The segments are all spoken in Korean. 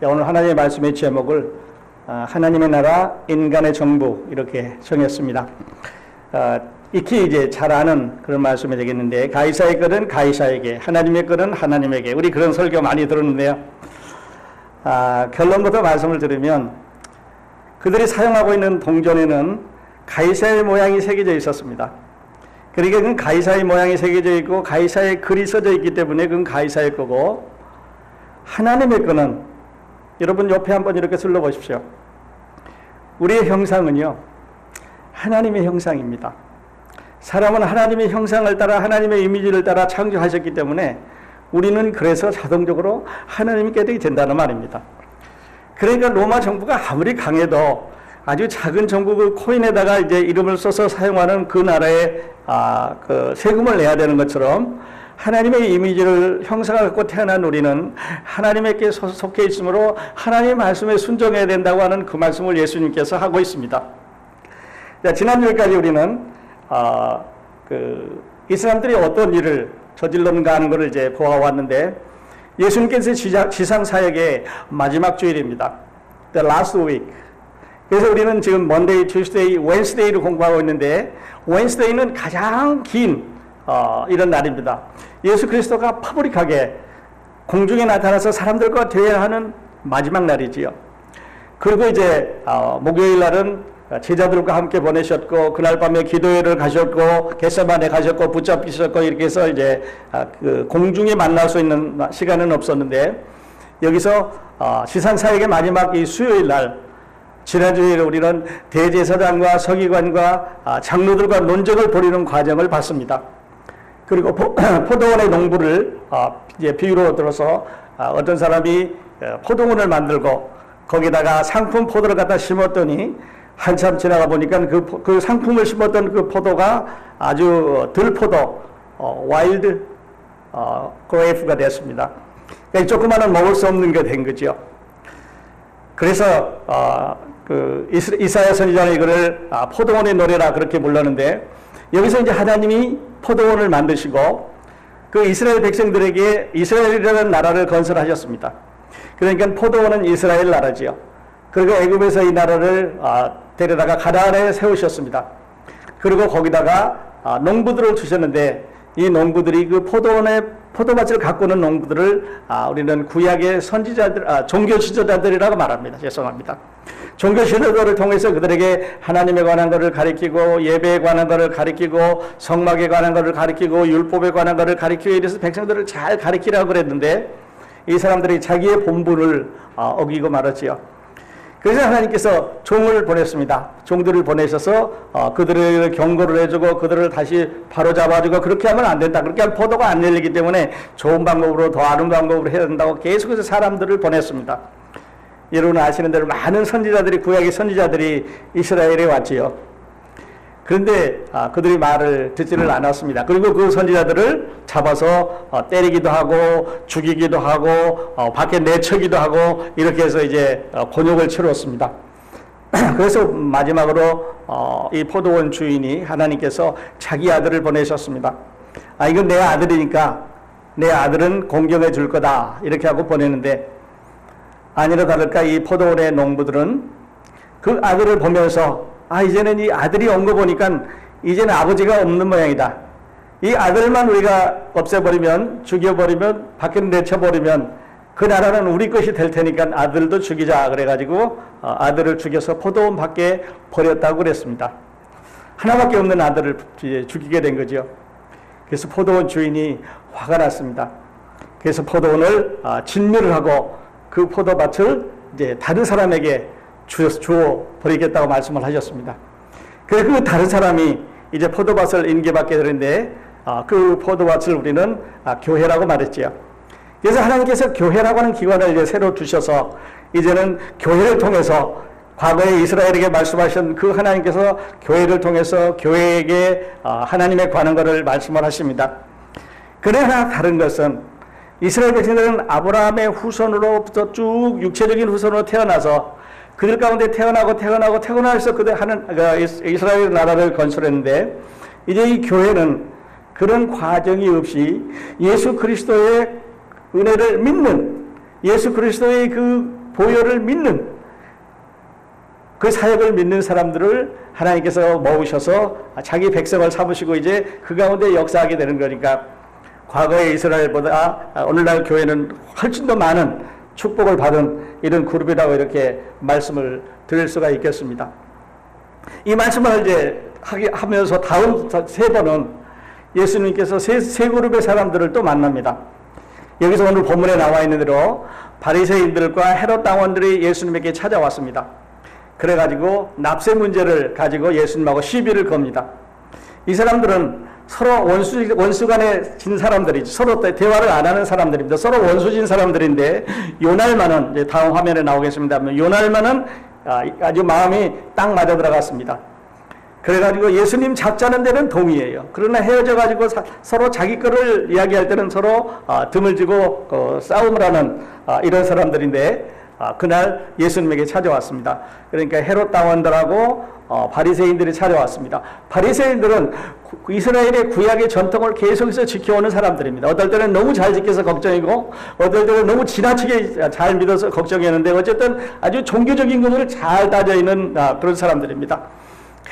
오늘 하나님의 말씀의 제목을 하나님의 나라 인간의 정부 이렇게 정했습니다. 익히 이제 잘 아는 그런 말씀이 되겠는데, 가이사의 것은 가이사에게, 하나님의 것은 하나님에게. 우리 그런 설교 많이 들었는데요. 결론부터 말씀을 들으면 그들이 사용하고 있는 동전에는 가이사의 모양이 새겨져 있었습니다. 그러니까 그건 가이사의 모양이 새겨져 있고 가이사의 글이 써져 있기 때문에 그건 가이사의 거고, 하나님의 거는, 여러분 옆에 한번 이렇게 슬러보십시오. 우리의 형상은요, 하나님의 형상입니다. 사람은 하나님의 형상을 따라, 하나님의 이미지를 따라 창조하셨기 때문에 우리는 그래서 자동적으로 하나님의 꾀들이 된다는 말입니다. 그러니까 로마 정부가 아무리 강해도 아주 작은 정부 그 코인에다가 이제 이름을 써서 사용하는 그 나라에 그 세금을 내야 되는 것처럼, 하나님의 이미지를 형상을 갖고 태어난 우리는 하나님께 속해 있으므로 하나님의 말씀에 순종해야 된다고 하는 그 말씀을 예수님께서 하고 있습니다. 자, 지난주까지 우리는 이 사람들이 어떤 일을 저질렀는가 하는 것을 이제 보아왔는데, 예수님께서 지상 사역의 마지막 주일입니다. The last week. 그래서 우리는 지금 Monday, Tuesday, Wednesday를 공부하고 있는데, Wednesday는 가장 긴 이런 날입니다. 예수 그리스도가 퍼블릭하게 공중에 나타나서 사람들과 대화하는 마지막 날이지요. 그리고 이제 목요일 날은 제자들과 함께 보내셨고, 그날 밤에 기도회를 가셨고, 겟세마네 가셨고, 붙잡히셨고, 이렇게 해서 이제 그 공중에 만날 수 있는 시간은 없었는데, 여기서 지상사역의 마지막 이 수요일 날, 지난주에 우리는 대제사장과 서기관과 장로들과 논쟁을 벌이는 과정을 봤습니다. 그리고 포도원의 농부를 이제 비유로 들어서 어떤 사람이 포도원을 만들고 거기다가 상품 포도를 갖다 심었더니 한참 지나가 보니까 그 상품을 심었던 그 포도가 아주 들포도, 와일드 그레이프가 됐습니다. 그러니까 조그마한 먹을 수 없는 게 된 거죠. 그래서 이사야 선지자는 이거를 포도원의 노래라 그렇게 불렀는데, 여기서 이제 하나님이 포도원을 만드시고 그 이스라엘 백성들에게 이스라엘이라는 나라를 건설하셨습니다. 그러니까 포도원은 이스라엘 나라지요. 그리고 애굽에서 이 나라를 데려다가 가나안에 세우셨습니다. 그리고 거기다가 농부들을 두셨는데, 이 농부들이 그 포도밭을 가꾸는 농부들을 우리는 구약의 종교 지도자들이라고 말합니다. 죄송합니다. 종교 지도자를 통해서 그들에게 하나님에 관한 것을 가르치고, 예배에 관한 것을 가르치고, 성막에 관한 것을 가르치고, 율법에 관한 것을 가르치고, 이래서 백성들을 잘 가르치라고 그랬는데, 이 사람들이 자기의 본분을 어기고 말았지요. 그래서 하나님께서 종을 보냈습니다. 종들을 보내셔서 그들을 경고를 해주고 그들을 다시 바로잡아주고, 그렇게 하면 안 된다. 그렇게 하면 포도가 안 열리기 때문에 좋은 방법으로, 더 아는 방법으로 해야 된다고 계속해서 사람들을 보냈습니다. 여러분 아시는 대로 많은 선지자들이, 구약의 선지자들이 이스라엘에 왔지요. 그런데 그들이 말을 듣지를 않았습니다. 그리고 그 선지자들을 잡아서 때리기도 하고 죽이기도 하고 밖에 내치기도 하고, 이렇게 해서 이제 곤욕을 치렀습니다. 그래서 마지막으로 이 포도원 주인이, 하나님께서 자기 아들을 보내셨습니다. 이건 내 아들이니까 내 아들은 공경해 줄 거다, 이렇게 하고 보내는데, 아니라 다를까 이 포도원의 농부들은 그 아들을 보면서 이제는 이 아들이 온 거 보니까 이제는 아버지가 없는 모양이다. 이 아들만 우리가 없애버리면, 죽여버리면, 밖에 내쳐버리면 그 나라는 우리 것이 될 테니까 아들도 죽이자. 그래가지고 아들을 죽여서 포도원 밖에 버렸다고 그랬습니다. 하나밖에 없는 아들을 죽이게 된 거죠. 그래서 포도원 주인이 화가 났습니다. 그래서 포도원을 진멸을 하고 그 포도밭을 이제 다른 사람에게 주어 버리겠다고 말씀을 하셨습니다. 그래서 그 다른 사람이 이제 포도밭을 인계받게 되는데, 그 포도밭을 우리는 교회라고 말했지요. 그래서 하나님께서 교회라고 하는 기관을 이제 새로 두셔서, 이제는 교회를 통해서 과거에 이스라엘에게 말씀하신 그 하나님께서 교회를 통해서 교회에게 하나님에 관한 것을 말씀을 하십니다. 그러나 다른 것은, 이스라엘 백성들은 아브라함의 후손으로부터 쭉 육체적인 후손으로 태어나서 그들 가운데 태어나서 그들 이스라엘 나라를 건설했는데, 이제 이 교회는 그런 과정이 없이 예수 그리스도의 은혜를 믿는 예수 그리스도의 그 보혈을 믿는, 그 사역을 믿는 사람들을 하나님께서 모으셔서 자기 백성을 삼으시고 이제 그 가운데 역사하게 되는 거니까, 과거의 이스라엘보다 오늘날 교회는 훨씬 더 많은 축복을 받은 이런 그룹이라고 이렇게 말씀을 드릴 수가 있겠습니다. 이 말씀을 이제 하면서 다음 세 번은 예수님께서 세 그룹의 사람들을 또 만납니다. 여기서 오늘 본문에 나와 있는 대로 바리새인들과 헤롯 당원들이 예수님에게 찾아왔습니다. 그래가지고 납세 문제를 가지고 예수님하고 시비를 겁니다. 이 사람들은 서로 원수간에 진 사람들이지, 서로 대화를 안 하는 사람들입니다. 서로 원수진 사람들인데, 요날만은, 이제 다음 화면에 나오겠습니다만, 요날만은 아주 마음이 딱 맞아 들어갔습니다. 그래가지고 예수님 잡자는 데는 동의해요. 그러나 헤어져가지고 서로 자기 거를 이야기할 때는 서로 등을 지고 싸움을 하는 이런 사람들인데, 그날 예수님에게 찾아왔습니다. 그러니까 헤롯 당원들하고 바리새인들이 찾아왔습니다. 바리새인들은 이스라엘의 구약의 전통을 계속해서 지켜오는 사람들입니다. 어떨 때는 너무 잘 지켜서 걱정이고, 어떨 때는 너무 지나치게 잘 믿어서 걱정했는데, 어쨌든 아주 종교적인 것을 잘 따져 있는 그런 사람들입니다.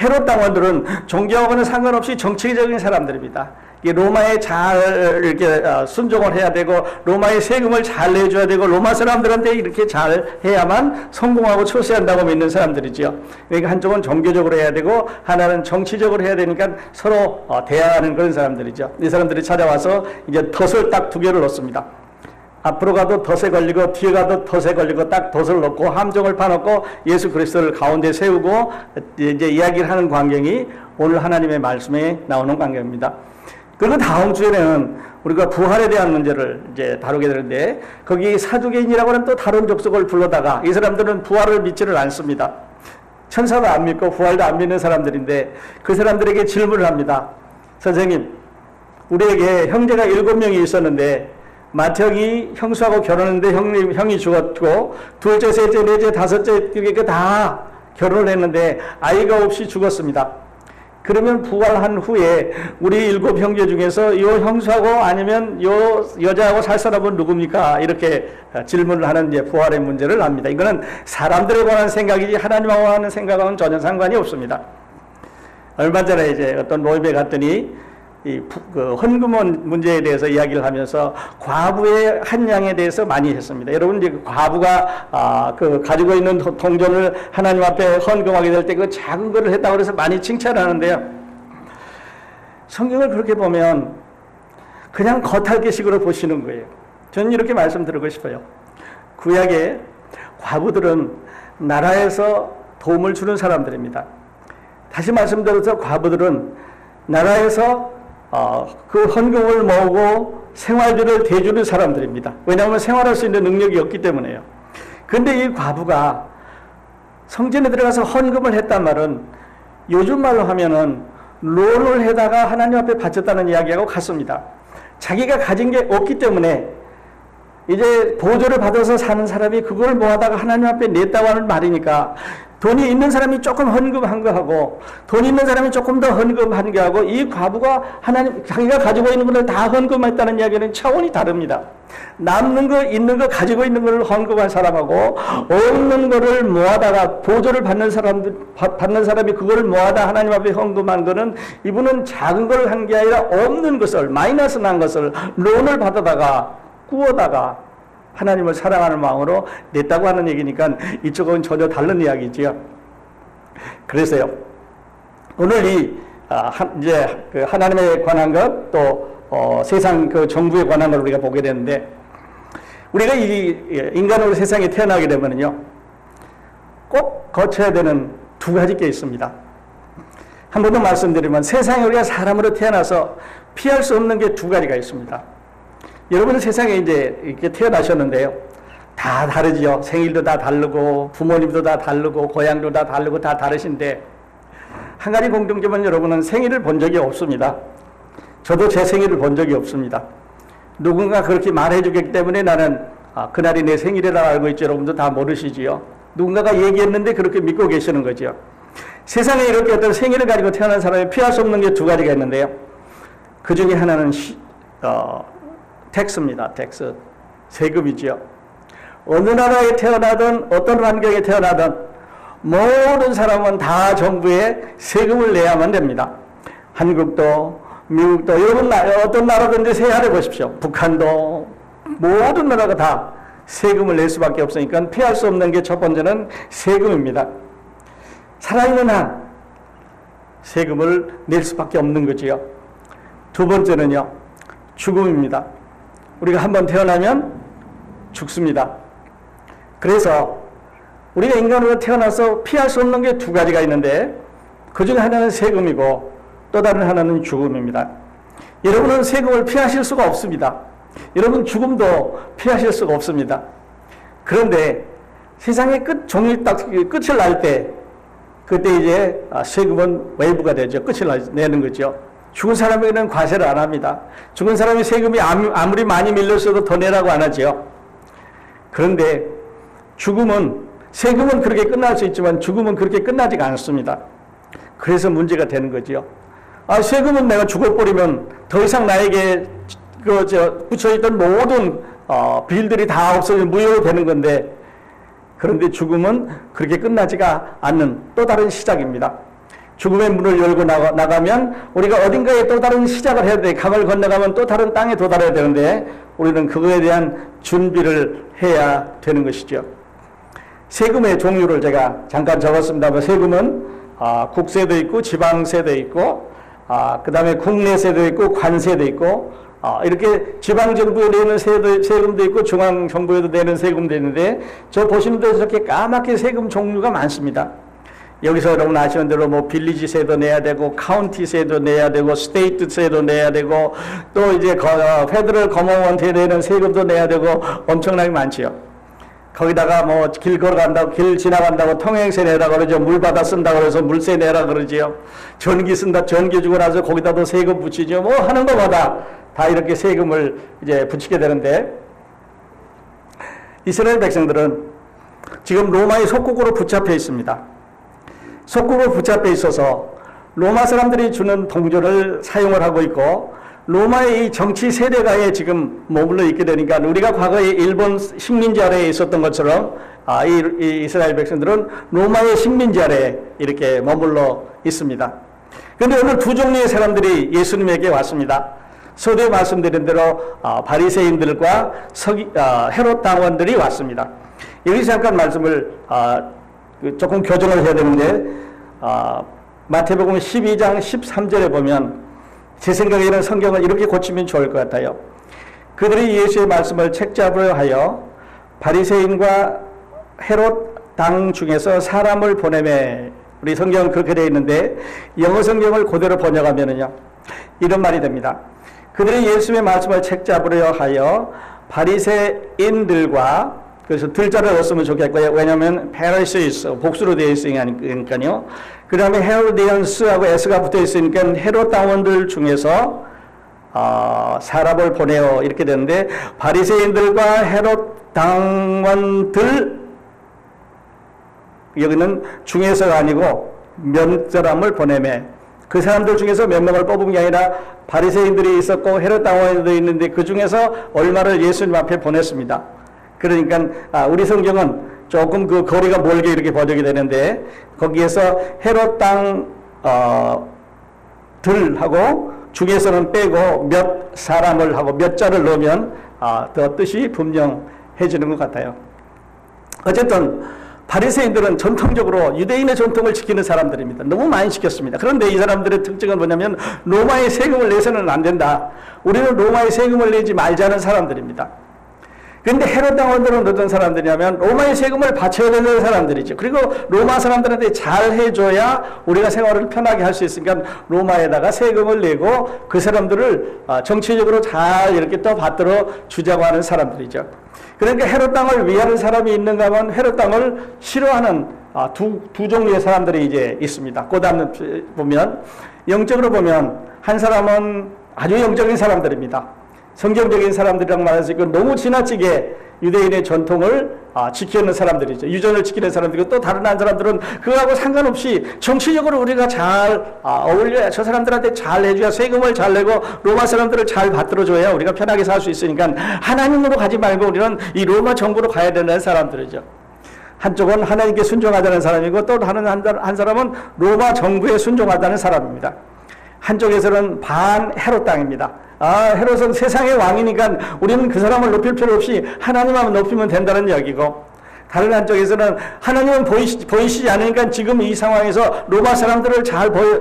헤롯 당원들은 종교하고는 상관없이 정치적인 사람들입니다. 로마에 잘 이렇게 순종을 해야 되고, 로마의 세금을 잘 내줘야 되고, 로마 사람들한테 이렇게 잘 해야만 성공하고 출세한다고 믿는 사람들이죠. 그러니까 한쪽은 종교적으로 해야 되고, 하나는 정치적으로 해야 되니까 서로 대항하는 그런 사람들이죠. 이 사람들이 찾아와서 이제 덫을 딱 두 개를 놓습니다. 앞으로 가도 덫에 걸리고, 뒤에 가도 덫에 걸리고, 딱 덫을 놓고 함정을 파놓고 예수 그리스도를 가운데 세우고 이제 이야기를 하는 광경이 오늘 하나님의 말씀에 나오는 광경입니다. 그리고 다음 주에는 우리가 부활에 대한 문제를 이제 다루게 되는데, 거기 사두개인이라고 하는 또 다른 족속을 불러다가, 이 사람들은 부활을 믿지를 않습니다. 천사도 안 믿고 부활도 안 믿는 사람들인데, 그 사람들에게 질문을 합니다. 선생님, 우리에게 형제가 7명이 있었는데, 맏형이 형수하고 결혼했는데 형이 죽었고, 둘째, 셋째, 넷째, 다섯째 이렇게 다 결혼을 했는데 아이가 없이 죽었습니다. 그러면 부활한 후에 우리 7 형제 중에서 요 형수하고 아니면 요 여자하고 살 사람은 누굽니까? 이렇게 질문을 하는 이제 부활의 문제를 합니다. 이거는 사람들에 관한 생각이지 하나님하고 하는 생각하고는 전혀 상관이 없습니다. 얼마 전에 이제 어떤 모임에 갔더니 그 헌금 문제에 대해서 이야기를 하면서 과부의 한 양에 대해서 많이 했습니다. 여러분, 이제 과부가 그 가지고 있는 동전을 하나님 앞에 헌금하게 될 때 그 작은 거를 했다고 해서 많이 칭찬하는데요. 성경을 그렇게 보면 그냥 겉핥기식으로 보시는 거예요. 저는 이렇게 말씀드리고 싶어요. 구약의 과부들은 나라에서 도움을 주는 사람들입니다. 다시 말씀드려서 과부들은 나라에서 그 헌금을 모으고 생활비를 대주는 사람들입니다. 왜냐하면 생활할 수 있는 능력이 없기 때문에요. 그런데 이 과부가 성전에 들어가서 헌금을 했단 말은 요즘 말로 하면은 론을 해다가 하나님 앞에 바쳤다는 이야기하고 같습니다. 자기가 가진 게 없기 때문에 이제 보조를 받아서 사는 사람이 그걸 모아다가 하나님 앞에 냈다고 하는 말이니까, 돈이 있는 사람이 조금 헌금한 거 하고 돈 있는 사람이 조금 더 헌금한 거 하고, 이 과부가 자기가 가지고 있는 것을 다 헌금했다는 이야기는 차원이 다릅니다. 남는 거 있는 거 가지고 있는 걸 헌금한 사람하고 없는 거를 모아다가 보조를 받는 사람이 그걸 모아다 하나님 앞에 헌금한 거는, 이분은 작은 걸 한 게 아니라 없는 것을, 마이너스 난 것을 론을 받아다가 구워다가 하나님을 사랑하는 마음으로 냈다고 하는 얘기니까 이쪽은 전혀 다른 이야기지요. 그래서요, 오늘 이제 그 하나님에 관한 것, 또 세상 그 정부에 관한 걸 우리가 보게 되는데, 우리가 이 인간으로 세상에 태어나게 되면요, 꼭 거쳐야 되는 2가지 게 있습니다. 한 번 더 말씀드리면, 세상에 우리가 사람으로 태어나서 피할 수 없는 게 2가지가 있습니다. 여러분은 세상에 이제 이렇게 태어나셨는데요, 다 다르지요. 생일도 다 다르고, 부모님도 다 다르고, 고향도 다 다르고, 다 다르신데, 한 가지 공통점은 여러분은 생일을 본 적이 없습니다. 저도 제 생일을 본 적이 없습니다. 누군가 그렇게 말해주기 때문에 나는 그날이 내 생일이라고 알고 있죠. 여러분도 다 모르시지요. 누군가가 얘기했는데 그렇게 믿고 계시는 거죠. 세상에 이렇게 어떤 생일을 가지고 태어난 사람이 피할 수 없는 게 2가지가 있는데요, 그 중에 하나는 텍스입니다. 텍스, 세금이죠. 어느 나라에 태어나든 어떤 환경에 태어나든 모든 사람은 다 정부에 세금을 내야만 됩니다. 한국도 미국도 여러분 어떤 나라든지 세안해 보십시오. 북한도 모든 나라가 다 세금을 낼 수밖에 없으니까 피할 수 없는 게 첫 번째는 세금입니다. 살아있는 한 세금을 낼 수밖에 없는 거지요. 두 번째는요, 죽음입니다. 우리가 한번 태어나면 죽습니다. 그래서 우리가 인간으로 태어나서 피할 수 없는 게 두 가지가 있는데 그 중에 하나는 세금이고 또 다른 하나는 죽음입니다. 여러분은 세금을 피하실 수가 없습니다. 여러분 죽음도 피하실 수가 없습니다. 그런데 세상의 종이 딱 끝을 날 때 그때 이제 세금은 웨이브가 되죠. 끝을 내는 거죠. 죽은 사람에게는 과세를 안 합니다. 죽은 사람이 세금이 아무리 많이 밀렸어도 더 내라고 안 하죠. 그런데 세금은 그렇게 끝날 수 있지만 죽음은 그렇게 끝나지가 않습니다. 그래서 문제가 되는 거죠. 세금은 내가 죽어버리면 더 이상 나에게 붙여있던 모든 빌들이 다 없어지면 무효로 되는 건데, 그런데 죽음은 그렇게 끝나지가 않는 또 다른 시작입니다. 죽음의 문을 열고 나가면 우리가 어딘가에 또 다른 시작을 해야 돼. 강을 건너가면 또 다른 땅에 도달해야 되는데 우리는 그거에 대한 준비를 해야 되는 것이죠. 세금의 종류를 제가 잠깐 적었습니다. 세금은 국세도 있고 지방세도 있고 그 다음에 국내세도 있고 관세도 있고 이렇게 지방정부에 내는 세금도 있고 중앙정부에도 내는 세금도 있는데 저 보시는 대로 저렇게 까맣게 세금 종류가 많습니다. 여기서 여러분 아시는 대로 빌리지 세도 내야 되고 카운티 세도 내야 되고 스테이트 세도 내야 되고 또 이제 페더럴 거머먼트에 내는 세금도 내야 되고 엄청나게 많지요. 거기다가 길 걸어간다고 길 지나간다고 통행세 내라 그러죠. 물 받아 쓴다고 그래서 물세 내라 그러지요. 전기 주고 나서 거기다도 세금 붙이죠. 하는 것마다 다 이렇게 세금을 이제 붙이게 되는데, 이스라엘 백성들은 지금 로마의 속국으로 붙잡혀 있습니다. 속국으로 붙잡혀 있어서 로마 사람들이 주는 동조를 사용을 하고 있고, 로마의 이 정치 세대가에 지금 머물러 있게 되니까 우리가 과거에 일본 식민지 아래에 있었던 것처럼 이 이스라엘 백성들은 로마의 식민지 아래에 이렇게 머물러 있습니다. 그런데 오늘 두 종류의 사람들이 예수님에게 왔습니다. 서두에 말씀드린 대로 바리새인들과 헤롯 당원들이 왔습니다. 여기서 잠깐 말씀을 조금 교정을 해야 되는데, 마태복음 12장 13절에 보면 제 생각에는 성경을 이렇게 고치면 좋을 것 같아요. 그들이 예수의 말씀을 책잡으려 하여 바리새인과 헤롯 당 중에서 사람을 보내매, 우리 성경은 그렇게 되어 있는데 영어 성경을 그대로 번역하면은요 이런 말이 됩니다. 그들이 예수의 말씀을 책잡으려 하여 바리새인들과, 그래서 들자를 넣었으면 좋겠고요. 왜냐하면 페리시스 복수로 되어 있으니까요. 그 다음에 헤로디언스하고 S가 붙어 있으니까 헤롯 당원들 중에서 사람을 보내어 이렇게 되는데, 바리새인들과 헤롯 당원들, 여기는 중에서가 아니고 몇 사람을 보내매, 그 사람들 중에서 몇 명을 뽑은 게 아니라 바리새인들이 있었고 헤롯 당원들도 있는데 그 중에서 얼마를 예수님 앞에 보냈습니다. 그러니까 우리 성경은 조금 그 거리가 멀게 이렇게 번역이 되는데, 거기에서 헤롯 당들하고 중에서는 빼고 몇 사람을 하고 몇 자를 넣으면 더 뜻이 분명해지는 것 같아요. 어쨌든 바리새인들은 전통적으로 유대인의 전통을 지키는 사람들입니다. 너무 많이 지켰습니다. 그런데 이 사람들의 특징은 뭐냐면 로마의 세금을 내서는 안 된다. 우리는 로마의 세금을 내지 말자는 사람들입니다. 그런데 헤롯 당원들은 어떤 사람들이냐면 로마의 세금을 바쳐야 되는 사람들이죠. 그리고 로마 사람들한테 잘 해줘야 우리가 생활을 편하게 할 수 있으니까 로마에다가 세금을 내고 그 사람들을 정치적으로 잘 이렇게 또 받들어 주자고 하는 사람들이죠. 그러니까 헤롯 당을 위하는 사람이 있는가 하면 헤롯 당을 싫어하는 두 종류의 사람들이 이제 있습니다. 그 다음에 보면 영적으로 보면 한 사람은 아주 영적인 사람들입니다. 성경적인 사람들이랑 말할 수 있고 너무 지나치게 유대인의 전통을 지키는 사람들이죠. 유전을 지키는 사람들이고, 또 다른 한 사람들은 그거하고 상관없이 정치적으로 우리가 잘 어울려야, 저 사람들한테 잘 해줘야, 세금을 잘 내고 로마 사람들을 잘 받들어줘야 우리가 편하게 살 수 있으니까 하나님으로 가지 말고 우리는 이 로마 정부로 가야 되는 사람들이죠. 한쪽은 하나님께 순종하다는 사람이고, 또 다른 한 사람은 로마 정부에 순종하다는 사람입니다. 한쪽에서는 반 헤롯 땅입니다. 헤롯은 세상의 왕이니까 우리는 그 사람을 높일 필요 없이 하나님만 높이면 된다는 이야기고, 다른 한쪽에서는 하나님은 보이시지 않으니까 지금 이 상황에서 로마 사람들을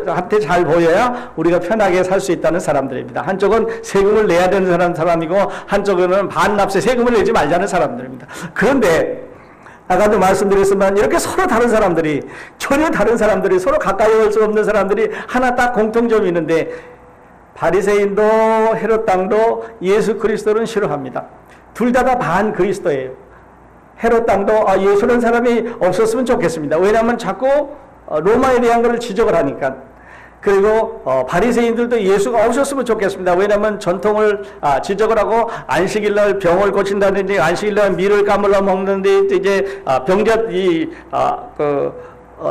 한테 잘 보여야 우리가 편하게 살 수 있다는 사람들입니다. 한쪽은 세금을 내야 되는 사람이고, 한쪽은 반납세 세금을 내지 말자는 사람들입니다. 그런데 아까도 말씀드렸지만 이렇게 서로 다른 사람들이, 전혀 다른 사람들이, 서로 가까이 올 수 없는 사람들이 하나 딱 공통점이 있는데, 바리새인도 헤롯 땅도 예수 그리스도는 싫어합니다. 둘 다 반 그리스도예요. 헤롯 땅도 예수라는 사람이 없었으면 좋겠습니다. 왜냐하면 자꾸 로마에 대한 것을 지적을 하니까. 그리고 바리새인들도 예수가 없었으면 좋겠습니다. 왜냐하면 전통을 지적을 하고, 안식일날 병을 고친다든지 안식일날 밀을 까물러 먹는데 이제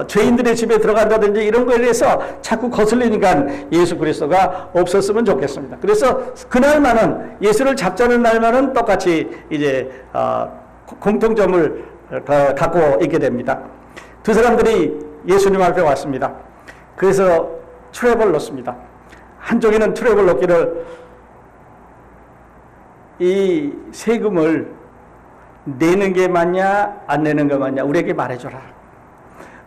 죄인들의 집에 들어간다든지 이런 거에 대해서 자꾸 거슬리니까 예수 그리스도가 없었으면 좋겠습니다. 그래서 그날만은, 예수를 잡자는 날만은 똑같이 이제 공통점을 갖고 있게 됩니다. 두 사람들이 예수님 앞에 왔습니다. 그래서 트랩을 놓습니다. 한쪽에는 트랩을 놓기를, 이 세금을 내는 게 맞냐 안 내는 게 맞냐 우리에게 말해줘라.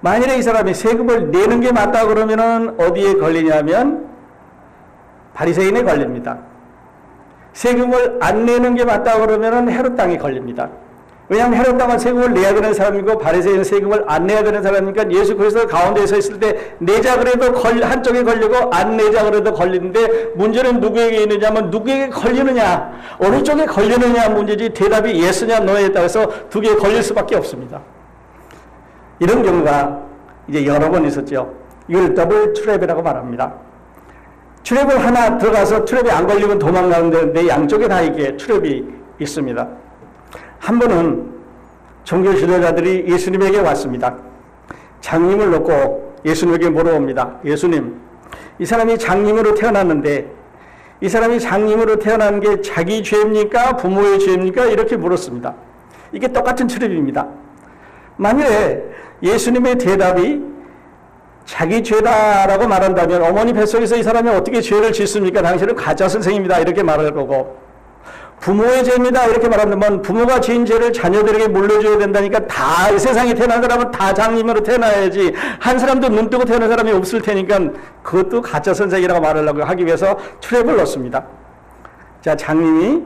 만일에 이 사람이 세금을 내는 게 맞다 그러면은 어디에 걸리냐면 바리새인에 걸립니다. 세금을 안 내는 게 맞다 그러면은 헤롯 땅에 걸립니다. 왜냐하면 헤롯 땅은 세금을 내야 되는 사람이고, 바리새인은 세금을 안 내야 되는 사람이니까 예수 그리스도 가운데 서 있을 때 내자 그래도 한쪽에 걸리고 안 내자 그래도 걸리는데, 문제는 누구에게 있느냐면 누구에게 걸리느냐, 어느 쪽에 걸리느냐 문제지, 대답이 예스냐 노에 따라서 두 개에 걸릴 수밖에 없습니다. 이런 경우가 이제 여러 번 있었죠. 이걸 더블 트랩이라고 말합니다. 트랩을 하나 들어가서 트랩이 안 걸리면 도망가는 데인데, 양쪽에 다 이게 트랩이 있습니다. 한 번은 종교 지도자들이 예수님에게 왔습니다. 장님을 놓고 예수님에게 물어봅니다. 예수님, 이 사람이 장님으로 태어났는데, 이 사람이 장님으로 태어난 게 자기 죄입니까? 부모의 죄입니까? 이렇게 물었습니다. 이게 똑같은 트랩입니다. 만일에 예수님의 대답이 자기 죄다라고 말한다면, 어머니 뱃속에서 이 사람이 어떻게 죄를 짓습니까? 당신은 가짜 선생입니다. 이렇게 말할 거고, 부모의 죄입니다. 이렇게 말한다면 부모가 지은 죄를 자녀들에게 물려줘야 된다니까, 다 세상에 태어난 사람은 다 장님으로 태어나야지, 한 사람도 눈 뜨고 태어난 사람이 없을 테니까 그것도 가짜 선생이라고 말하려고 하기 위해서 트랩을 넣습니다. 자, 장님이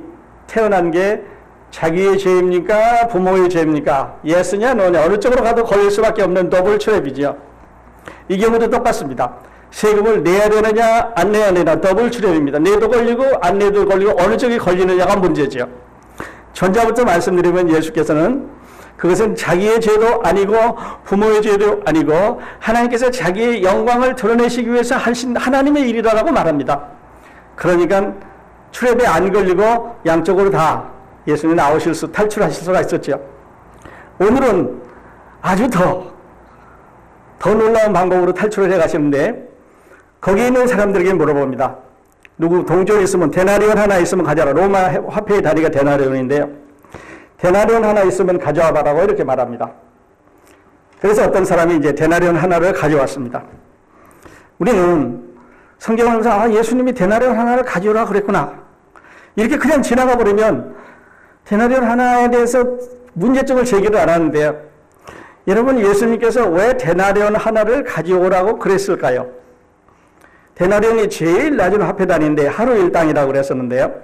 태어난 게 자기의 죄입니까? 부모의 죄입니까? 예스냐 노냐, 어느 쪽으로 가도 걸릴 수밖에 없는 더블 트랩이죠. 이 경우도 똑같습니다. 세금을 내야 되느냐 안 내야 되느냐, 더블 트랩입니다. 내도 걸리고 안 내도 걸리고 어느 쪽이 걸리느냐가 문제죠. 전자부터 말씀드리면 예수께서는 그것은 자기의 죄도 아니고 부모의 죄도 아니고 하나님께서 자기의 영광을 드러내시기 위해서 하신 하나님의 일이라고 말합니다. 그러니까 트랩에 안 걸리고 양쪽으로 다 예수님 탈출하실 수가 있었죠. 오늘은 아주 더 놀라운 방법으로 탈출을 해 가시는데, 거기 있는 사람들에게 물어봅니다. 누구 동전이 있으면, 데나리온 하나 있으면 가져와라. 로마 화폐의 단위가 데나리온인데요. 데나리온 하나 있으면 가져와 봐라고 이렇게 말합니다. 그래서 어떤 사람이 이제 데나리온 하나를 가져왔습니다. 우리는 성경을 보면서 예수님이 데나리온 하나를 가져오라 그랬구나, 이렇게 그냥 지나가 버리면 데나리온 하나에 대해서 문제점을 제기를 안 하는데요. 여러분, 예수님께서 왜 데나리온 하나를 가져오라고 그랬을까요? 데나리온이 제일 낮은 화폐 단위인데 하루 일당이라고 그랬었는데요.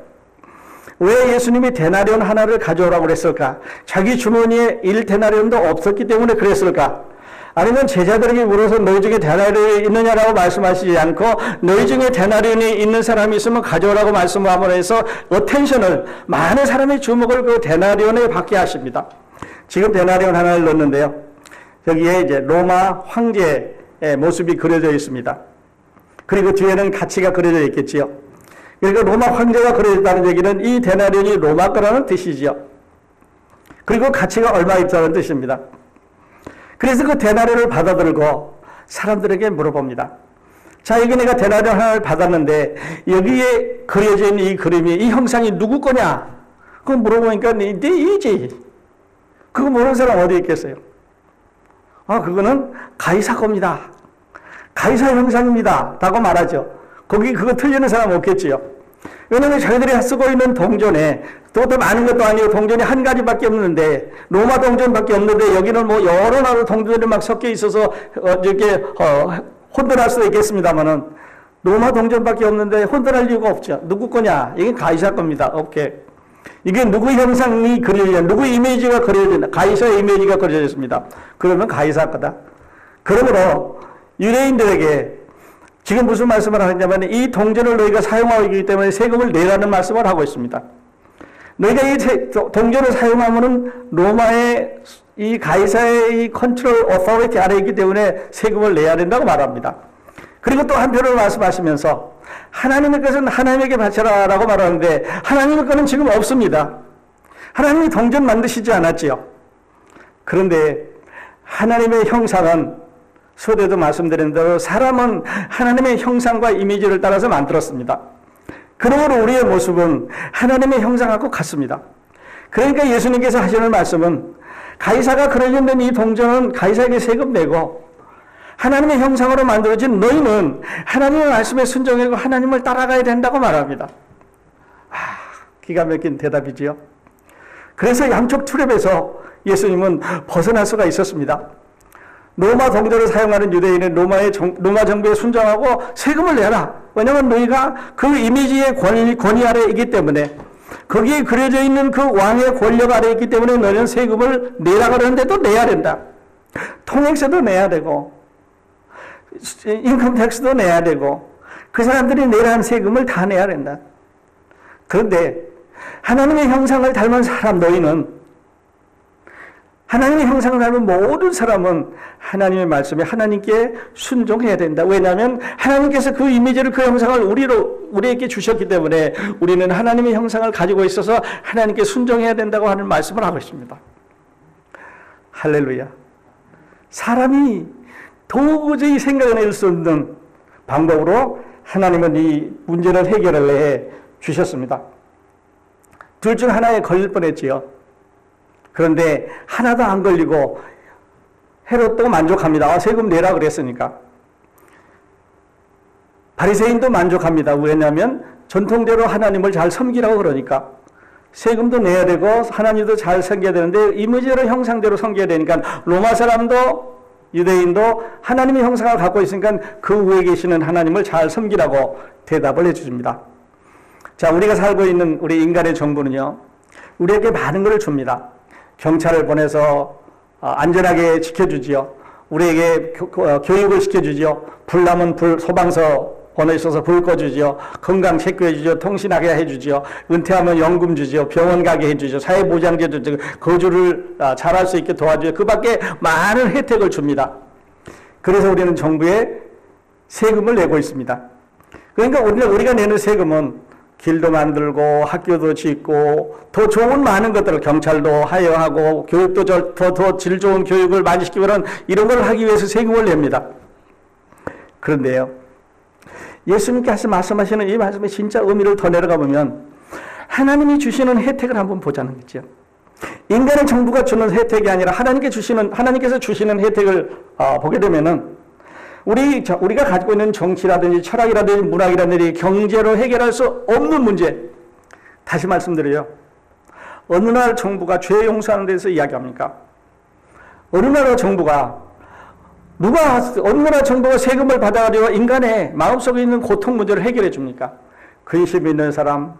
왜 예수님이 데나리온 하나를 가져오라고 그랬을까? 자기 주머니에 1데나리온도 없었기 때문에 그랬을까? 아니면 제자들에게 물어서 너희 중에 데나리온이 있느냐라고 말씀하시지 않고, 너희 중에 데나리온이 있는 사람이 있으면 가져오라고 말씀함으로 해서 어텐션을, 많은 사람의 주목을 그 데나리온에 받게 하십니다. 지금 데나리온 하나를 넣었는데요. 여기에 이제 로마 황제의 모습이 그려져 있습니다. 그리고 뒤에는 가치가 그려져 있겠지요. 그러니까 로마 황제가 그려져 있다는 얘기는 이 데나리온이 로마 거라는 뜻이지요. 그리고 가치가 얼마 있다는 뜻입니다. 그래서 그 데나리를 받아들고 사람들에게 물어봅니다. 자, 여기 내가 데나리 하나를 받았는데 여기에 그려져 있는 이 그림이, 이 형상이 누구 거냐? 그거 물어보니까 네 이지. 그거 모르는 사람 어디 있겠어요? 그거는 가이사 겁니다. 가이사 형상입니다. 라고 말하죠. 거기 그거 틀리는 사람 없겠지요. 왜냐하면 자기들이 쓰고 있는 동전에 또 많은 것도 아니고 동전이 한 가지밖에 없는데, 로마 동전밖에 없는데 여기는 뭐 여러 나라 동전이 막 섞여 있어서 이렇게 혼돈할 수도 있겠습니다만은, 로마 동전밖에 없는데 혼돈할 이유가 없죠. 누구 거냐? 이게 가이사 겁니다. 오케이. 이게 누구 형상이 그려져, 누구 이미지가 그려져, 가이사의 이미지가 그려져 있습니다. 그러면 가이사 거다. 그러므로 유대인들에게 지금 무슨 말씀을 하냐면, 이 동전을 너희가 사용하고 있기 때문에 세금을 내라는 말씀을 하고 있습니다. 너희가 이 동전을 사용하면은 로마의 이 가이사의 이 컨트롤 오토리티 아래에 있기 때문에 세금을 내야 된다고 말합니다. 그리고 또 한편으로 말씀하시면서 하나님의 것은 하나님에게 바쳐라라고 말하는데, 하나님의 것은 지금 없습니다. 하나님이 동전 만드시지 않았지요. 그런데 하나님의 형상은, 서두에도 말씀드린 대로 사람은 하나님의 형상과 이미지를 따라서 만들었습니다. 그러므로 우리의 모습은 하나님의 형상하고 같습니다. 그러니까 예수님께서 하시는 말씀은, 가이사가 그려져 있는 이 동전은 가이사에게 세금 내고, 하나님의 형상으로 만들어진 너희는 하나님의 말씀에 순종하고 하나님을 따라가야 된다고 말합니다. 기가 막힌 대답이지요. 그래서 양쪽 트랩에서 예수님은 벗어날 수가 있었습니다. 로마 동전을 사용하는 유대인은 로마 정부에 순종하고 세금을 내라. 왜냐하면 너희가 그 이미지의 권위 아래에 있기 때문에, 거기에 그려져 있는 그 왕의 권력 아래에 있기 때문에 너희는 세금을 내라 그러는데도 내야 된다. 통행세도 내야 되고, 인컴 텍스도 내야 되고, 그 사람들이 내라는 세금을 다 내야 된다. 그런데 하나님의 형상을 닮은 사람, 너희는, 하나님의 형상을 닮은 모든 사람은 하나님의 말씀에 하나님께 순종해야 된다. 왜냐하면 하나님께서 그 이미지를, 그 형상을 우리에게 주셨기 때문에 우리는 하나님의 형상을 가지고 있어서 하나님께 순종해야 된다고 하는 말씀을 하고 있습니다. 할렐루야. 사람이 도저히 생각해낼 수 없는 방법으로 하나님은 이 문제를 해결해 주셨습니다. 둘 중 하나에 걸릴 뻔했지요. 그런데 하나도 안 걸리고 헤롯도 만족합니다. 세금 내라 그랬으니까. 바리새인도 만족합니다. 왜냐하면 전통대로 하나님을 잘 섬기라고 그러니까. 세금도 내야 되고 하나님도 잘 섬겨야 되는데 이미지로 형상대로 섬겨야 되니까, 로마 사람도 유대인도 하나님의 형상을 갖고 있으니까 그 위에 계시는 하나님을 잘 섬기라고 대답을 해주십니다. 자, 우리가 살고 있는 우리 인간의 정부는요, 우리에게 많은 것을 줍니다. 경찰을 보내서 안전하게 지켜주지요. 우리에게 교육을 시켜주지요. 불 나면 소방서 보내셔서 불 꺼주지요. 건강 체크해주죠. 통신하게 해주지요. 은퇴하면 연금 주지요. 병원 가게 해주죠. 사회보장제 주죠. 거주를 잘할 수 있게 도와주죠. 그 밖에 많은 혜택을 줍니다. 그래서 우리는 정부에 세금을 내고 있습니다. 그러니까 우리가 내는 세금은 길도 만들고 학교도 짓고 더 좋은 많은 것들을, 경찰도 하여하고 교육도 더 질 좋은 교육을 많이 시키면 이런 걸 하기 위해서 세금을 냅니다. 그런데요, 예수님께서 말씀하시는 이 말씀의 진짜 의미를 더 내려가 보면 하나님이 주시는 혜택을 한번 보자는 거죠. 인간의 정부가 주는 혜택이 아니라 하나님께서 주시는 혜택을 보게 되면은, 우리가 가지고 있는 정치라든지 철학이라든지 문학이라든지 경제로 해결할 수 없는 문제, 다시 말씀드려요. 어느 나라 정부가 죄 용서하는 데서 이야기합니까? 어느 나라 정부가 세금을 받아가지고 인간의 마음속에 있는 고통 문제를 해결해 줍니까? 근심 있는 사람,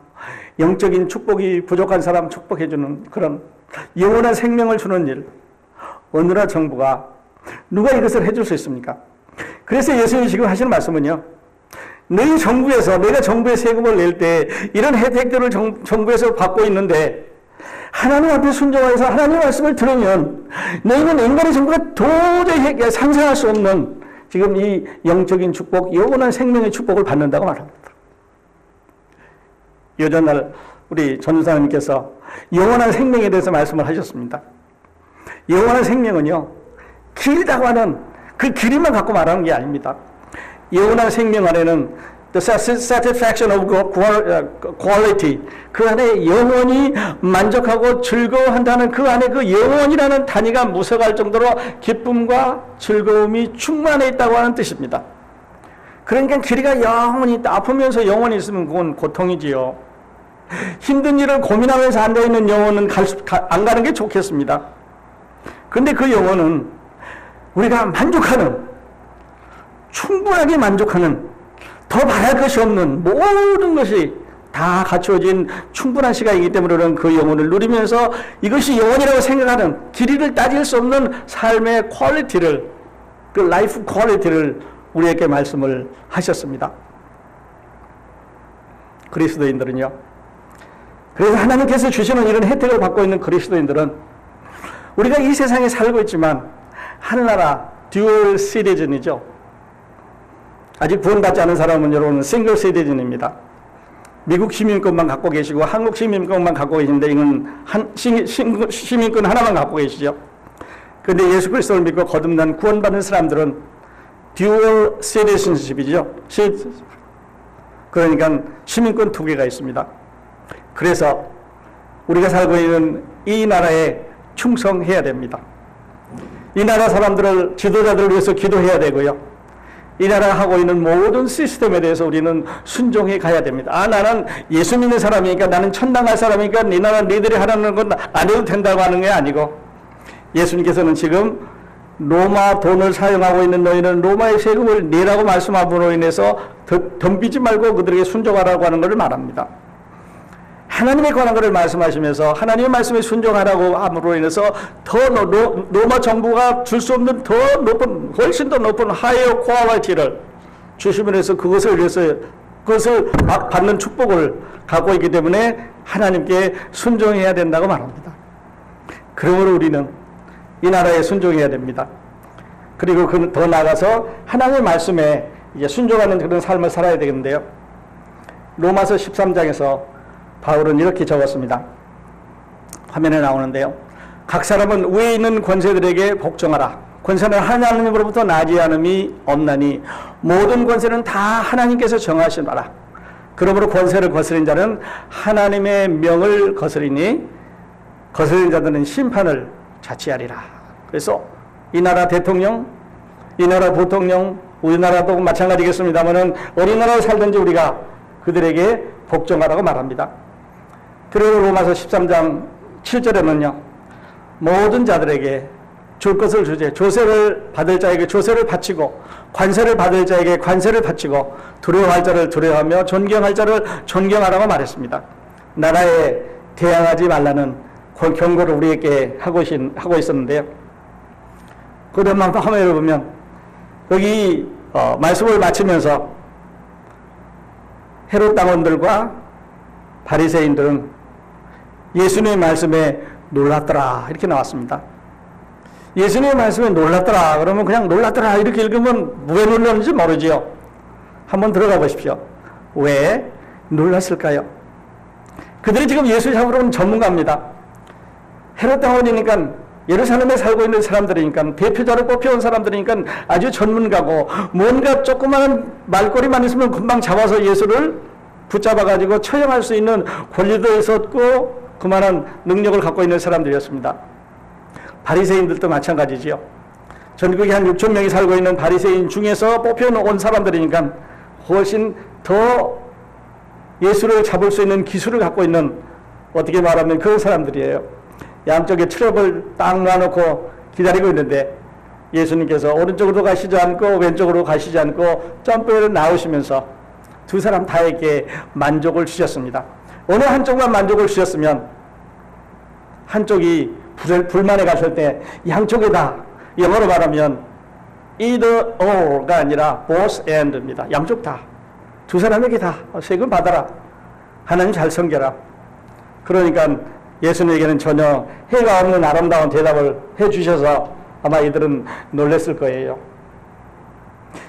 영적인 축복이 부족한 사람 축복해주는 그런 영원한 생명을 주는 일, 어느 나라 정부가 누가 이것을 해줄 수 있습니까? 그래서 예수님이 지금 하시는 말씀은요, 너희 정부에서, 내가 정부에 세금을 낼 때 이런 혜택들을 정부에서 받고 있는데 하나님 앞에 순종해서 하나님 말씀을 들으면 너희는 인간의 정부가 도저히 상상할 수 없는 지금 이 영적인 축복, 영원한 생명의 축복을 받는다고 말합니다. 요전날 우리 전도사님께서 영원한 생명에 대해서 말씀을 하셨습니다. 영원한 생명은요, 길다고 하는 그 길이만 갖고 말하는 게 아닙니다. 영원한 생명 안에는 the satisfaction of quality, 그 안에 영원히 만족하고 즐거워한다는 그 안에 그 영원이라는 단위가 무서워할 정도로 기쁨과 즐거움이 충만해 있다고 하는 뜻입니다. 그러니까 길이가 영원히 있다. 아프면서 영원히 있으면 그건 고통이지요. 힘든 일을 고민하면서 앉아있는 영혼은 안 가는 게 좋겠습니다. 그런데 그 영혼은 우리가 만족하는, 충분하게 만족하는, 더 바랄 것이 없는 모든 것이 다 갖추어진 충분한 시간이기 때문에 우리는 그 영혼을 누리면서 이것이 영혼이라고 생각하는, 길이를 따질 수 없는 삶의 퀄리티를, 그 라이프 퀄리티를 우리에게 말씀을 하셨습니다. 그리스도인들은요, 그래서 하나님께서 주시는 이런 혜택을 받고 있는 그리스도인들은 우리가 이 세상에 살고 있지만 하늘나라 듀얼 시티즌이죠. 아직 구원받지 않은 사람은 여러분 싱글 시티즌입니다. 미국 시민권만 갖고 계시고 한국 시민권만 갖고 계신데 이건 시민권 하나만 갖고 계시죠. 그런데 예수 그리스도를 믿고 거듭난 구원받은 사람들은 듀얼 시티즌십이죠. 그러니까 시민권 2개가 있습니다. 그래서 우리가 살고 있는 이 나라에 충성해야 됩니다. 이 나라 사람들을, 지도자들을 위해서 기도해야 되고요. 이 나라가 하고 있는 모든 시스템에 대해서 우리는 순종해 가야 됩니다. 아, 나는 예수 믿는 사람이니까, 나는 천당 갈 사람이니까 이 나라 너희들이 하라는 건 안 해도 된다고 하는 게 아니고, 예수님께서는 지금 로마 돈을 사용하고 있는 너희는 로마의 세금을 내라고 말씀함으로 인해서 덤비지 말고 그들에게 순종하라고 하는 것을 말합니다. 하나님에 관한 것을 말씀하시면서 하나님의 말씀에 순종하라고 함으로 인해서 더 로마 정부가 줄 수 없는 더 높은, 훨씬 더 높은 하이어 퀄리티를 주시면서 해서 그것을 위해서 그것을 받는 축복을 갖고 있기 때문에 하나님께 순종해야 된다고 말합니다. 그러므로 우리는 이 나라에 순종해야 됩니다. 그리고 더 나아가서 하나님의 말씀에 이제 순종하는 그런 삶을 살아야 되겠는데요. 로마서 13장에서 바울은 이렇게 적었습니다. 화면에 나오는데요. 각 사람은 위에 있는 권세들에게 복종하라. 권세는 하나님으로부터 나지 않음이 없나니 모든 권세는 다 하나님께서 정하신 바라. 그러므로 권세를 거스린 자는 하나님의 명을 거스리니 거스린 자들은 심판을 자취하리라. 그래서 이 나라 대통령, 이 나라 부통령, 우리나라도 마찬가지겠습니다만은 어느 나라에 살든지 우리가 그들에게 복종하라고 말합니다. 그리고 로마서 13장 7절에는요. 모든 자들에게 줄 것을 주되 조세를 받을 자에게 조세를 바치고 관세를 받을 자에게 관세를 바치고 두려워할 자를 두려워하며 존경할 자를 존경하라고 말했습니다. 나라에 대항하지 말라는 경고를 우리에게 하고 있었는데요. 그 다음 화면을 보면 여기 말씀을 마치면서 헤롯 당원들과 바리새인들은 예수님의 말씀에 놀랐더라 이렇게 나왔습니다. 예수님의 말씀에 놀랐더라 그러면 그냥 놀랐더라 이렇게 읽으면 왜 놀랐는지 모르지요. 한번 들어가 보십시오. 왜 놀랐을까요? 그들이 지금 예수 잡으러 온 전문가입니다. 헤롯 당원이니까 예루살렘에 살고 있는 사람들이니까 대표자로 뽑혀온 사람들이니까 아주 전문가고 뭔가 조그마한 말거리만 있으면 금방 잡아서 예수를 붙잡아가지고 처형할 수 있는 권리도 있었고 그만한 능력을 갖고 있는 사람들이었습니다. 바리새인들도 마찬가지지요. 전국에 한 6천 명이 살고 있는 바리새인 중에서 뽑혀온 사람들이니까 훨씬 더 예수를 잡을 수 있는 기술을 갖고 있는 어떻게 말하면 그런 사람들이에요. 양쪽에 트럭을 딱 놔놓고 기다리고 있는데 예수님께서 오른쪽으로 가시지 않고 왼쪽으로 가시지 않고 점프를 나오시면서 두 사람 다에게 만족을 주셨습니다. 어느 한쪽만 만족을 주셨으면 한쪽이 불만에 가실 때 양쪽에 다 영어로 말하면 either or가 아니라 both and입니다. 양쪽 다. 두 사람에게 다 세금 받아라. 하나님 잘 섬겨라. 그러니까 예수님에게는 전혀 해가 없는 아름다운 대답을 해주셔서 아마 이들은 놀랐을 거예요.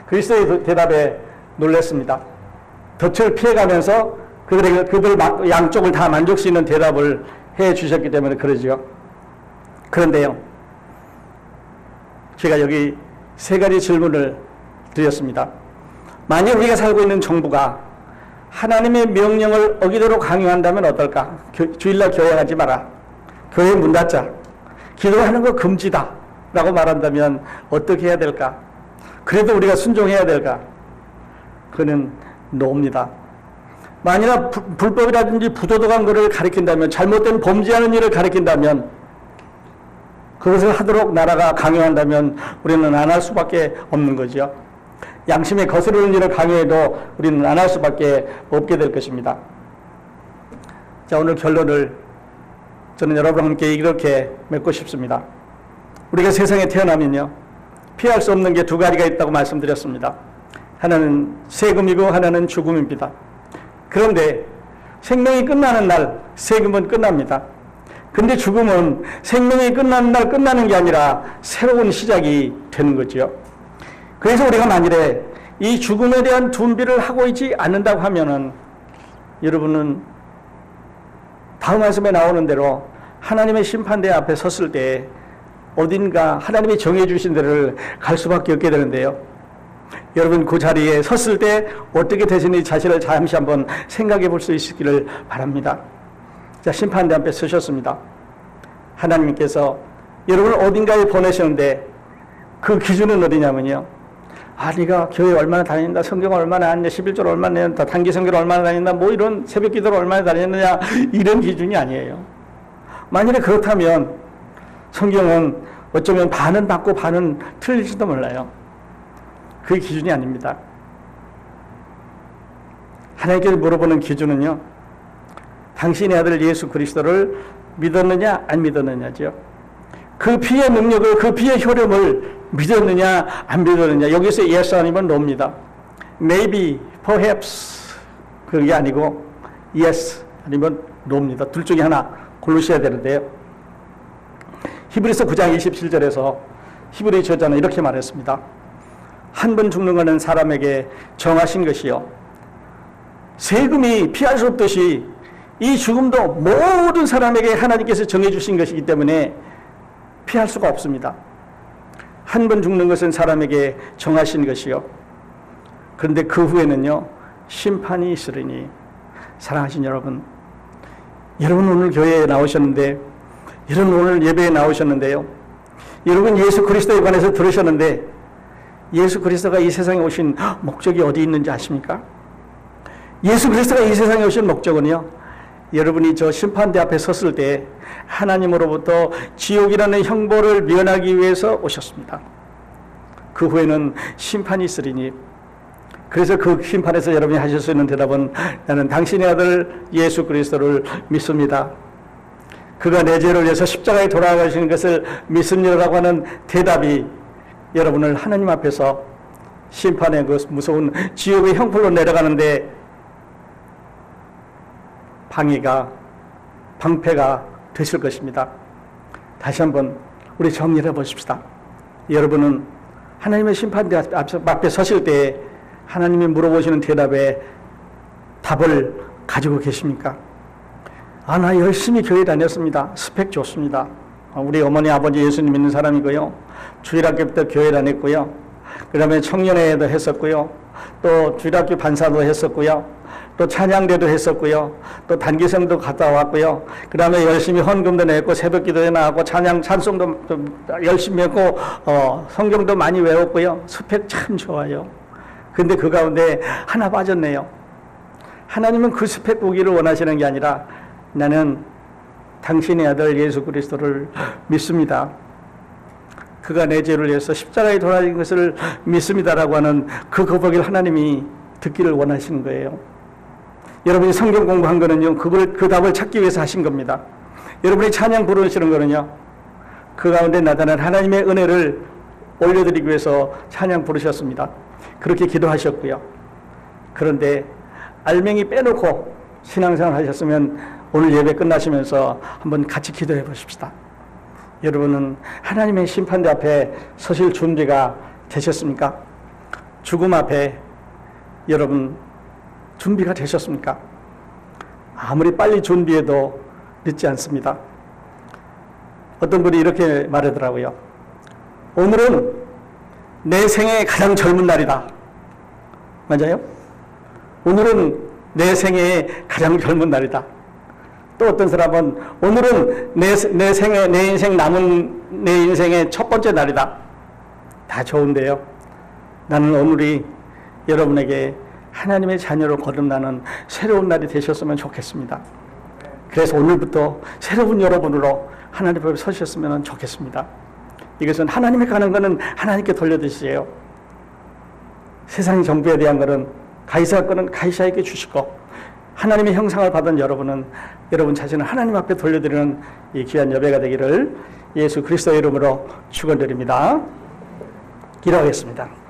그리스도의 대답에 놀랐습니다. 덫을 피해가면서 그들 양쪽을 다 만족시키는 대답을 해 주셨기 때문에 그러죠. 그런데요, 제가 여기 세 가지 질문을 드렸습니다. 만약 우리가 살고 있는 정부가 하나님의 명령을 어기도록 강요한다면 어떨까? 주일날 교회 가지 마라. 교회 문 닫자. 기도하는 거 금지다. 라고 말한다면 어떻게 해야 될까? 그래도 우리가 순종해야 될까? 그는 노입니다. 만약 불법이라든지 부도덕한 것을 가리킨다면, 잘못된 범죄하는 일을 가리킨다면, 그것을 하도록 나라가 강요한다면 우리는 안 할 수밖에 없는 거죠. 양심에 거스르는 일을 강요해도 우리는 안 할 수밖에 없게 될 것입니다. 자, 오늘 결론을 저는 여러분과 함께 이렇게 맺고 싶습니다. 우리가 세상에 태어나면요, 피할 수 없는 게 두 가지가 있다고 말씀드렸습니다. 하나는 세금이고 하나는 죽음입니다. 그런데 생명이 끝나는 날 세금은 끝납니다. 근데 죽음은 생명이 끝나는 날 끝나는 게 아니라 새로운 시작이 되는 거죠. 그래서 우리가 만일에 이 죽음에 대한 준비를 하고 있지 않는다고 하면은 여러분은 다음 말씀에 나오는 대로 하나님의 심판대 앞에 섰을 때 어딘가 하나님이 정해주신 데를 갈 수밖에 없게 되는데요. 여러분 그 자리에 섰을 때 어떻게 되시는지 자신을 잠시 한번 생각해 볼 수 있기를 바랍니다. 자, 심판대 앞에 서셨습니다. 하나님께서 여러분을 어딘가에 보내셨는데 그 기준은 어디냐면요, 네가 교회 얼마나 다닌다, 성경 얼마나 아냐, 11조를 얼마나 낸다, 단기 성경을 얼마나 다닌다, 뭐 이런 새벽 기도를 얼마나 다녔느냐, 이런 기준이 아니에요. 만일에 그렇다면 성경은 어쩌면 반은 맞고 반은 틀릴지도 몰라요. 그 기준이 아닙니다. 하나님께서 물어보는 기준은요, 당신의 아들 예수 그리스도를 믿었느냐 안 믿었느냐죠. 그 피의 능력을, 그 피의 효력을 믿었느냐 안 믿었느냐. 여기서 yes 아니면 no입니다. maybe, perhaps 그게 아니고 yes 아니면 no입니다. 둘 중에 하나 고르셔야 되는데요. 히브리서 9장 27절에서 히브리 저자는 이렇게 말했습니다. 한 번 죽는 것은 사람에게 정하신 것이요, 세금이 피할 수 없듯이 이 죽음도 모든 사람에게 하나님께서 정해주신 것이기 때문에 피할 수가 없습니다. 한 번 죽는 것은 사람에게 정하신 것이요, 그런데 그 후에는요 심판이 있으리니. 사랑하신 여러분, 여러분 오늘 교회에 나오셨는데, 여러분 오늘 예배에 나오셨는데요, 여러분 예수 그리스도에 관해서 들으셨는데 예수 그리스도가 이 세상에 오신 목적이 어디 있는지 아십니까? 예수 그리스도가 이 세상에 오신 목적은요, 여러분이 저 심판대 앞에 섰을 때 하나님으로부터 지옥이라는 형벌을 면하기 위해서 오셨습니다. 그 후에는 심판이 있으리니. 그래서 그 심판에서 여러분이 하실 수 있는 대답은, 나는 당신의 아들 예수 그리스도를 믿습니다. 그가 내 죄를 위해서 십자가에 돌아가시는 것을 믿습니다라고 하는 대답이 여러분을 하나님 앞에서 심판의 그 무서운 지옥의 형벌로 내려가는데 방패가 되실 것입니다. 다시 한번 우리 정리를 해보십시다. 여러분은 하나님의 심판대 앞에 서실 때 하나님이 물어보시는 대답에 답을 가지고 계십니까? 나 열심히 교회 다녔습니다. 스펙 좋습니다. 우리 어머니 아버지 예수님 믿는 사람이고요, 주일학교 때 교회 다녔고요, 그 다음에 청년회도 했었고요, 또 주일학교 반사도 했었고요, 또 찬양대도 했었고요, 또 단기성도 갔다 왔고요, 그 다음에 열심히 헌금도 냈고 새벽기도에 나가고 찬송도 열심히 했고 성경도 많이 외웠고요. 스펙 참 좋아요. 근데 그 가운데 하나 빠졌네요. 하나님은 그 스펙 보기를 원하시는 게 아니라, 나는 당신의 아들 예수 그리스도를 믿습니다. 그가 내 죄를 위해서 십자가에 돌아가신 것을 믿습니다라고 하는 그 고백을 하나님이 듣기를 원하시는 거예요. 여러분이 성경 공부한 거는요, 그 답을 찾기 위해서 하신 겁니다. 여러분이 찬양 부르시는 거는요, 그 가운데 나타난 하나님의 은혜를 올려드리기 위해서 찬양 부르셨습니다. 그렇게 기도하셨고요. 그런데 알맹이 빼놓고 신앙생활 하셨으면 오늘 예배 끝나시면서 한번 같이 기도해 보십시다. 여러분은 하나님의 심판대 앞에 서실 준비가 되셨습니까? 죽음 앞에 여러분 준비가 되셨습니까? 아무리 빨리 준비해도 늦지 않습니다. 어떤 분이 이렇게 말하더라고요. 오늘은 내 생애 가장 젊은 날이다. 맞아요? 오늘은 내 생애의 가장 젊은 날이다. 또 어떤 사람은 오늘은 내 인생의 첫 번째 날이다. 다 좋은데요. 나는 오늘이 여러분에게 하나님의 자녀로 거듭나는 새로운 날이 되셨으면 좋겠습니다. 그래서 오늘부터 새로운 여러분으로 하나님 앞에 서셨으면 좋겠습니다. 이것은 하나님에 관한 것은 하나님께 돌려드리세요. 세상 정부에 대한 것은 가이사 것은 가이사에게 주시고 하나님의 형상을 받은 여러분은 여러분 자신을 하나님 앞에 돌려드리는 이 귀한 예배가 되기를 예수 그리스도의 이름으로 축원드립니다. 기도하겠습니다.